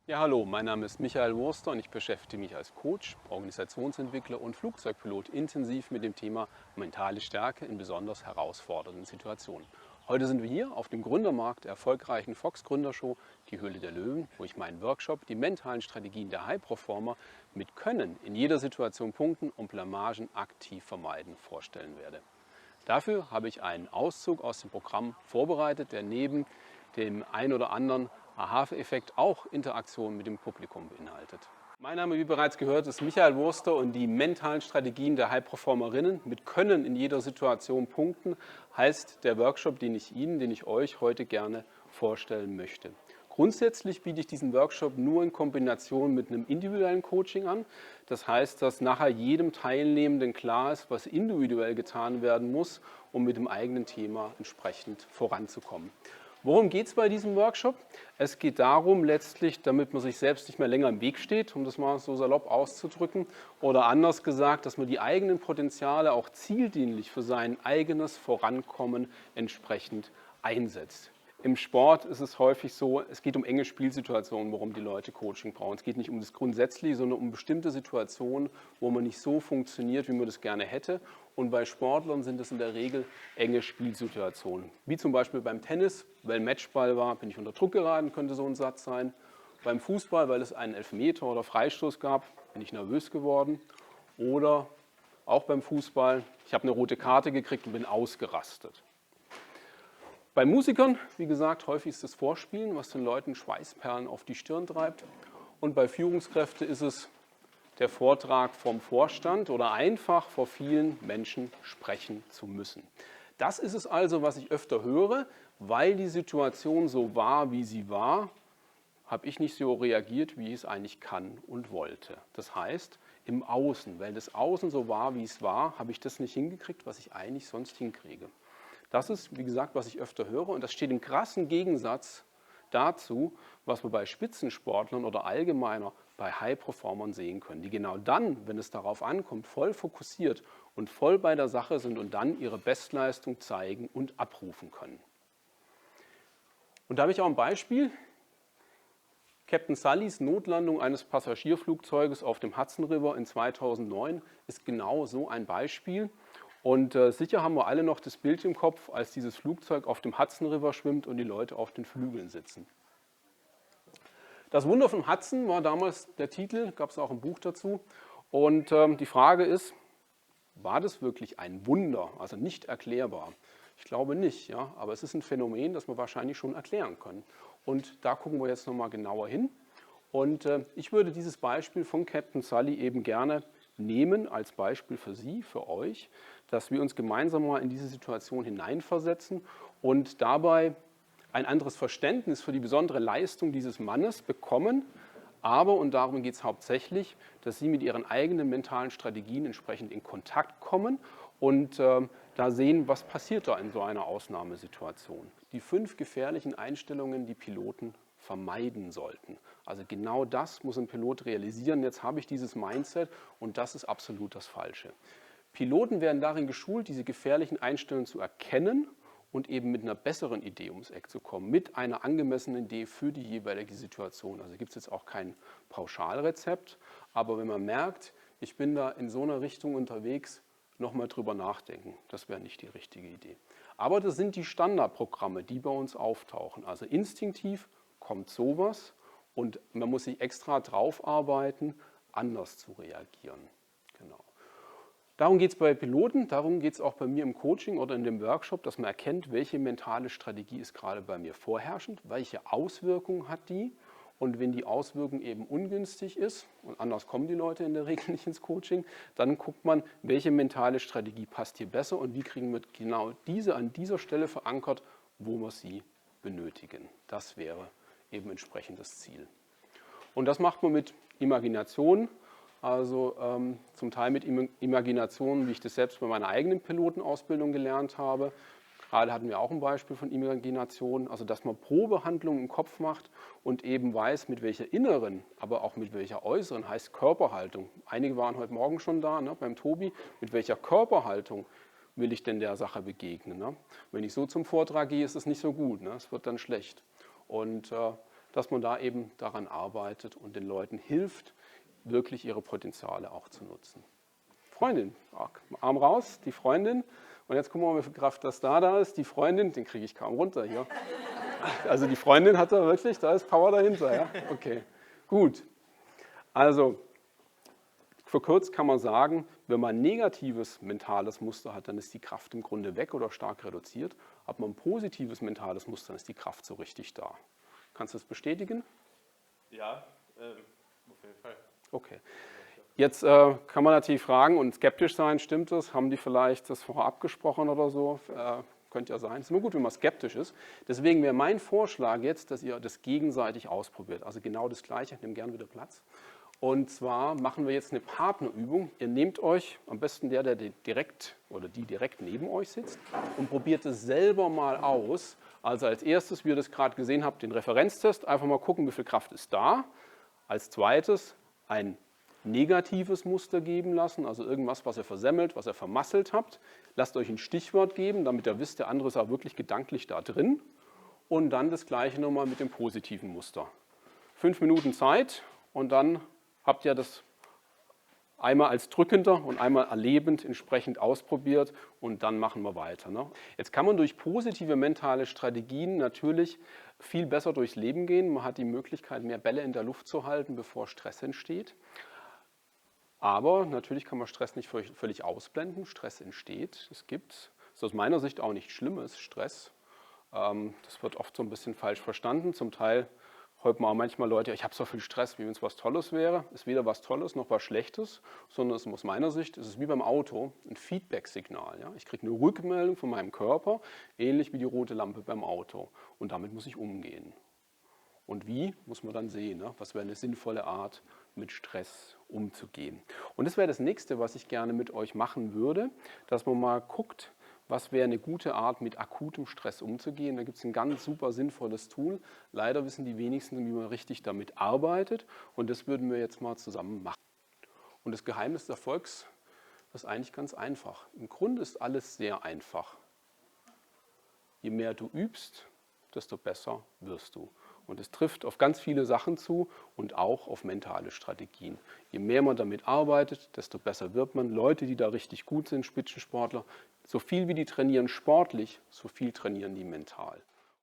Ja, hallo, mein Name ist Michael Wurster und ich beschäftige mich als Coach, Organisationsentwickler und Flugzeugpilot intensiv mit dem Thema mentale Stärke in besonders herausfordernden Situationen. Heute sind wir hier auf dem Gründermarkt der erfolgreichen Fox Gründershow, die Höhle der Löwen, wo ich meinen Workshop, die mentalen Strategien der High Performer mit Können in jeder Situation punkten und Blamagen aktiv vermeiden vorstellen werde. Dafür habe ich einen Auszug aus dem Programm vorbereitet, der neben dem ein oder anderen Aha-Effekt auch Interaktion mit dem Publikum beinhaltet. Mein Name, wie bereits gehört, ist Michael Wurster und die mentalen Strategien der High-Performerinnen mit Können in jeder Situation punkten heißt der Workshop, den ich euch heute gerne vorstellen möchte. Grundsätzlich biete ich diesen Workshop nur in Kombination mit einem individuellen Coaching an. Das heißt, dass nachher jedem Teilnehmenden klar ist, was individuell getan werden muss, um mit dem eigenen Thema entsprechend voranzukommen. Worum geht es bei diesem Workshop? Es geht darum, letztlich, damit man sich selbst nicht mehr länger im Weg steht, um das mal so salopp auszudrücken, oder anders gesagt, dass man die eigenen Potenziale auch zieldienlich für sein eigenes Vorankommen entsprechend einsetzt. Im Sport ist es häufig so, es geht um enge Spielsituationen, worum die Leute Coaching brauchen. Es geht nicht um das Grundsätzliche, sondern um bestimmte Situationen, wo man nicht so funktioniert, wie man das gerne hätte. Und bei Sportlern sind es in der Regel enge Spielsituationen. Wie zum Beispiel beim Tennis, weil Matchball war, bin ich unter Druck geraten, könnte so ein Satz sein. Beim Fußball, weil es einen Elfmeter oder Freistoß gab, bin ich nervös geworden. Oder auch beim Fußball, ich habe eine rote Karte gekriegt und bin ausgerastet. Bei Musikern, wie gesagt, häufig ist das Vorspielen, was den Leuten Schweißperlen auf die Stirn treibt. Und bei Führungskräften ist es der Vortrag vom Vorstand oder einfach vor vielen Menschen sprechen zu müssen. Das ist es also, was ich öfter höre, weil die Situation so war, wie sie war, habe ich nicht so reagiert, wie ich es eigentlich kann und wollte. Das heißt, im Außen, weil das Außen so war, wie es war, habe ich das nicht hingekriegt, was ich eigentlich sonst hinkriege. Das ist, wie gesagt, was ich öfter höre und das steht im krassen Gegensatz dazu, was wir bei Spitzensportlern oder allgemeiner bei High-Performern sehen können, die genau dann, wenn es darauf ankommt, voll fokussiert und voll bei der Sache sind und dann ihre Bestleistung zeigen und abrufen können. Und da habe ich auch ein Beispiel. Captain Sullys Notlandung eines Passagierflugzeuges auf dem Hudson River in 2009 ist genau so ein Beispiel. Und sicher haben wir alle noch das Bild im Kopf, als dieses Flugzeug auf dem Hudson River schwimmt und die Leute auf den Flügeln sitzen. Das Wunder vom Hudson war damals der Titel, gab es auch ein Buch dazu. Und die Frage ist, war das wirklich ein Wunder, also nicht erklärbar? Ich glaube nicht, ja, aber es ist ein Phänomen, das wir wahrscheinlich schon erklären können. Und da gucken wir jetzt nochmal genauer hin. Und ich würde dieses Beispiel von Captain Sully eben gerne nehmen als Beispiel für Sie, für euch, dass wir uns gemeinsam mal in diese Situation hineinversetzen und dabei ein anderes Verständnis für die besondere Leistung dieses Mannes bekommen, aber, und darum geht es hauptsächlich, dass Sie mit Ihren eigenen mentalen Strategien entsprechend in Kontakt kommen und da sehen, was passiert da in so einer Ausnahmesituation. Die 5 gefährlichen Einstellungen, die Piloten vermeiden sollten. Also genau das muss ein Pilot realisieren. Jetzt habe ich dieses Mindset und das ist absolut das Falsche. Piloten werden darin geschult, diese gefährlichen Einstellungen zu erkennen und eben mit einer besseren Idee ums Eck zu kommen, mit einer angemessenen Idee für die jeweilige Situation. Also gibt es jetzt auch kein Pauschalrezept, aber wenn man merkt, ich bin da in so einer Richtung unterwegs, nochmal drüber nachdenken. Das wäre nicht die richtige Idee. Aber das sind die Standardprogramme, die bei uns auftauchen. Also instinktiv kommt sowas und man muss sich extra drauf arbeiten, anders zu reagieren. Genau. Darum geht es bei Piloten, darum geht es auch bei mir im Coaching oder in dem Workshop, dass man erkennt, welche mentale Strategie ist gerade bei mir vorherrschend, welche Auswirkungen hat die und wenn die Auswirkung eben ungünstig ist, und anders kommen die Leute in der Regel nicht ins Coaching, dann guckt man, welche mentale Strategie passt hier besser und wie kriegen wir genau diese an dieser Stelle verankert, wo wir sie benötigen. Das wäre eben entsprechend das Ziel. Und das macht man mit Imagination, also zum Teil mit Imagination, wie ich das selbst bei meiner eigenen Pilotenausbildung gelernt habe. Gerade hatten wir auch ein Beispiel von Imagination, also dass man Probehandlungen im Kopf macht und eben weiß, mit welcher inneren, aber auch mit welcher äußeren, heißt Körperhaltung. Einige waren heute Morgen schon da, ne, beim Tobi, mit welcher Körperhaltung will ich denn der Sache begegnen. Ne? Wenn ich so zum Vortrag gehe, ist es nicht so gut, ne? Es wird dann schlecht. Und dass man da eben daran arbeitet und den Leuten hilft, wirklich ihre Potenziale auch zu nutzen. Freundin, Arm raus, die Freundin. Und jetzt gucken wir mal, wie viel Kraft das da ist. Die Freundin, den kriege ich kaum runter hier. Also die Freundin hat da wirklich, da ist Power dahinter. Ja? Okay, gut. Also verkürzt kann man sagen, wenn man ein negatives mentales Muster hat, dann ist die Kraft im Grunde weg oder stark reduziert. Hat man ein positives mentales Muster, dann ist die Kraft so richtig da. Kannst du das bestätigen? Ja, auf jeden Fall. Okay. Jetzt kann man natürlich fragen und skeptisch sein, stimmt das? Haben die vielleicht das vorher abgesprochen oder so? Könnte ja sein. Es ist immer gut, wenn man skeptisch ist. Deswegen wäre mein Vorschlag jetzt, dass ihr das gegenseitig ausprobiert. Also genau das Gleiche, nehmt gerne wieder Platz. Und zwar machen wir jetzt eine Partnerübung. Ihr nehmt euch, am besten der direkt oder die direkt neben euch sitzt und probiert es selber mal aus. Also als erstes, wie ihr das gerade gesehen habt, den Referenztest. Einfach mal gucken, wie viel Kraft ist da. Als zweites ein negatives Muster geben lassen, also irgendwas, was ihr versemmelt, was ihr vermasselt habt. Lasst euch ein Stichwort geben, damit ihr wisst, der andere ist auch wirklich gedanklich da drin. Und dann das Gleiche nochmal mit dem positiven Muster. 5 Minuten Zeit und dann habt ihr das einmal als drückender und einmal erlebend entsprechend ausprobiert und dann machen wir weiter. Ne? Jetzt kann man durch positive mentale Strategien natürlich viel besser durchs Leben gehen. Man hat die Möglichkeit, mehr Bälle in der Luft zu halten, bevor Stress entsteht. Aber natürlich kann man Stress nicht völlig ausblenden. Stress entsteht, es gibt. Das ist aus meiner Sicht auch nichts Schlimmes, Stress. Das wird oft so ein bisschen falsch verstanden. Zum Teil hört man auch manchmal Leute, ich habe so viel Stress, wie wenn es was Tolles wäre. Ist weder was Tolles noch was Schlechtes, sondern aus meiner Sicht ist es wie beim Auto ein Feedback-Signal. Ja? Ich kriege eine Rückmeldung von meinem Körper, ähnlich wie die rote Lampe beim Auto. Und damit muss ich umgehen. Und wie, muss man dann sehen, ne? Was wäre eine sinnvolle Art, mit Stress umzugehen. Und das wäre das Nächste, was ich gerne mit euch machen würde, dass man mal guckt, was wäre eine gute Art, mit akutem Stress umzugehen. Da gibt es ein ganz super sinnvolles Tool. Leider wissen die wenigsten, wie man richtig damit arbeitet. Und das würden wir jetzt mal zusammen machen. Und das Geheimnis des Erfolgs ist eigentlich ganz einfach. Im Grunde ist alles sehr einfach. Je mehr du übst, desto besser wirst du. Und es trifft auf ganz viele Sachen zu und auch auf mentale Strategien. Je mehr man damit arbeitet, desto besser wird man. Leute, die da richtig gut sind, Spitzensportler, so viel wie die trainieren sportlich, so viel trainieren die mental.